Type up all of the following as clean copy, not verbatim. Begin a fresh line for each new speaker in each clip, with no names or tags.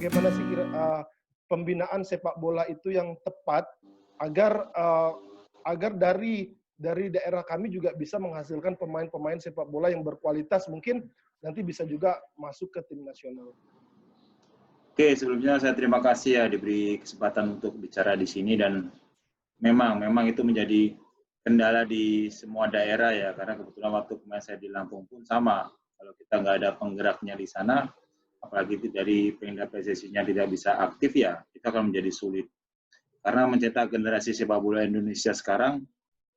bagaimana sih pembinaan sepak bola itu yang tepat agar agar dari daerah kami juga bisa menghasilkan pemain-pemain sepak bola yang berkualitas, mungkin nanti bisa juga masuk ke tim nasional.
Oke, sebelumnya saya terima kasih ya diberi kesempatan untuk bicara di sini, dan memang itu menjadi kendala di semua daerah ya, karena kebetulan waktu kemarin saya di Lampung pun sama. Kalau kita nggak ada penggeraknya di sana, apalagi dari Pemda PSSI-nya tidak bisa aktif ya, itu akan menjadi sulit. Karena mencetak generasi sepak bola Indonesia sekarang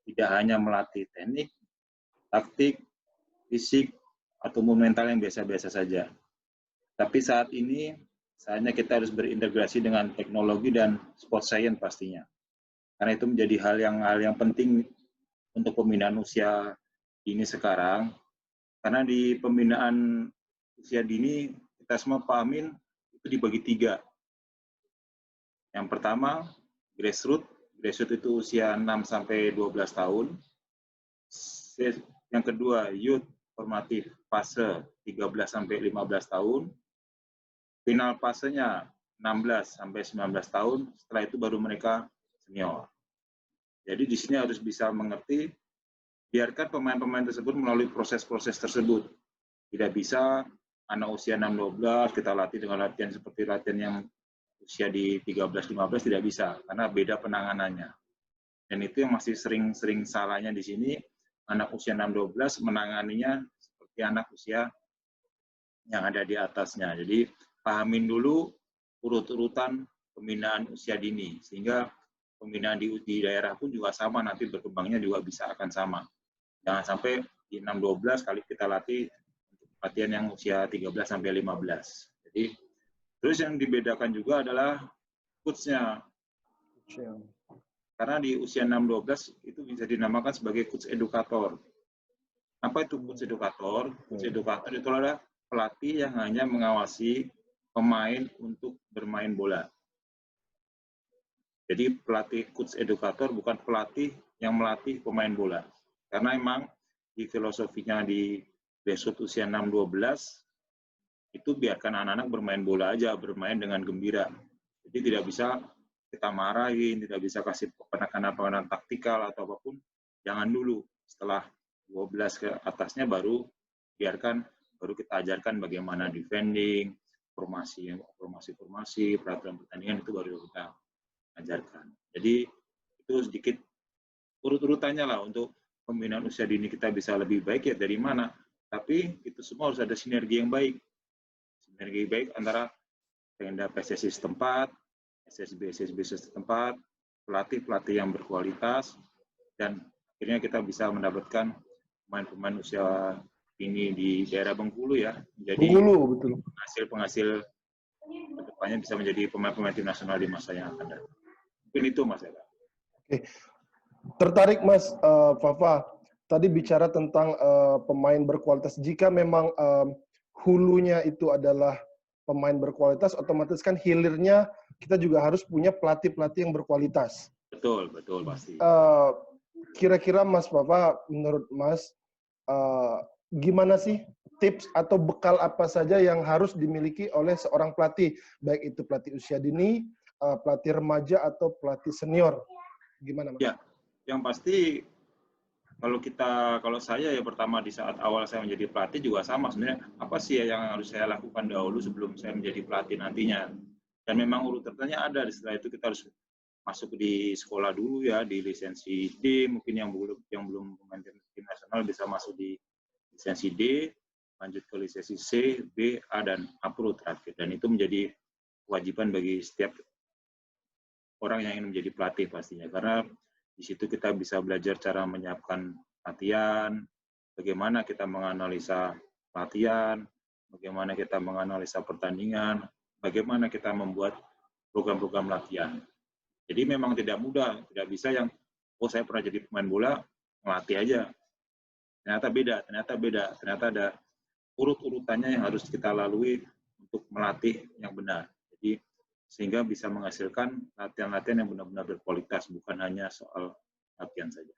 tidak hanya melatih teknik, taktik, fisik, atau mental yang biasa-biasa saja. Tapi saat ini, saatnya kita harus berintegrasi dengan teknologi dan sport science pastinya. Karena itu menjadi hal yang penting untuk pembinaan usia dini sekarang. Karena di pembinaan usia dini, kita semua pahamin itu dibagi 3. Yang pertama, grassroots. Grassroots itu usia 6-12 tahun. Yang kedua, youth formatif fase 13-15 tahun. Final fasenya 16-19 tahun, setelah itu baru mereka senior. Jadi di sini harus bisa mengerti, biarkan pemain-pemain tersebut melalui proses-proses tersebut. Tidak bisa anak usia 6-12 kita latih dengan latihan seperti latihan yang usia di 13-15, tidak bisa, karena beda penanganannya. Dan itu yang masih sering salahnya di sini, anak usia 6-12 menanganinya seperti anak usia yang ada di atasnya. Jadi pahamin dulu urut-urutan pembinaan usia dini, sehingga pembinaan di daerah pun juga sama, nanti berkembangnya juga bisa akan sama. Jangan sampai di 6-12 kali kita latih untuk latihan yang usia 13-15. Jadi terus yang dibedakan juga adalah coach-nya. Karena di usia 6-12 itu bisa dinamakan sebagai coach edukator. Apa itu coach edukator? Coach edukator itu adalah pelatih yang hanya mengawasi pemain untuk bermain bola. Jadi pelatih coach edukator bukan pelatih yang melatih pemain bola. Karena emang di filosofinya di grassroots usia 6-12 itu biarkan anak-anak bermain bola aja, bermain dengan gembira. Jadi tidak bisa kita marahin, tidak bisa kasih penekanan-penekanan taktikal atau apapun. Jangan dulu, setelah 12 ke atasnya baru kita ajarkan bagaimana defending, formasi, peraturan pertandingan itu baru kita ajarkan. Jadi itu sedikit urut-urutannya lah untuk pembinaan usia dini kita bisa lebih baik ya dari mana. Tapi itu semua harus ada sinergi yang baik. Sinergi baik antara Pemda PSSI setempat, SSB setempat, pelatih yang berkualitas, dan akhirnya kita bisa mendapatkan pemain-pemain usia ini di daerah Bengkulu ya, menjadi penghasil kedepannya bisa menjadi pemain-pemain tim nasional di masa yang akan datang. Mungkin itu Mas Eka. Oke.
Tertarik Mas Fafa, tadi bicara tentang pemain berkualitas. Jika memang hulunya itu adalah pemain berkualitas, otomatis kan hilirnya kita juga harus punya pelatih-pelatih yang berkualitas.
Betul pasti.
Kira-kira Mas Fafa, menurut Mas, gimana sih tips atau bekal apa saja yang harus dimiliki oleh seorang pelatih, baik itu pelatih usia dini, pelatih remaja atau pelatih senior? Gimana Mas?
Ya, yang pasti kalau saya ya pertama di saat awal saya menjadi pelatih juga sama sebenarnya, apa sih yang harus saya lakukan dahulu sebelum saya menjadi pelatih nantinya. Dan memang urutannya ada, setelah itu kita harus masuk di sekolah dulu ya, di lisensi D, mungkin yang belum pemain tim nasional bisa masuk di lisensi D, lanjut ke lisensi C, B, A, dan A Pro terakhir. Dan itu menjadi kewajiban bagi setiap orang yang ingin menjadi pelatih pastinya. Karena di situ kita bisa belajar cara menyiapkan latihan, bagaimana kita menganalisa latihan, bagaimana kita menganalisa pertandingan, bagaimana kita membuat program-program latihan. Jadi memang tidak mudah, tidak bisa yang, saya pernah jadi pemain bola, ngelatih aja. Ternyata beda. Ternyata ada urut-urutannya yang harus kita lalui untuk melatih yang benar. Jadi sehingga bisa menghasilkan latihan-latihan yang benar-benar berkualitas, bukan hanya soal latihan saja.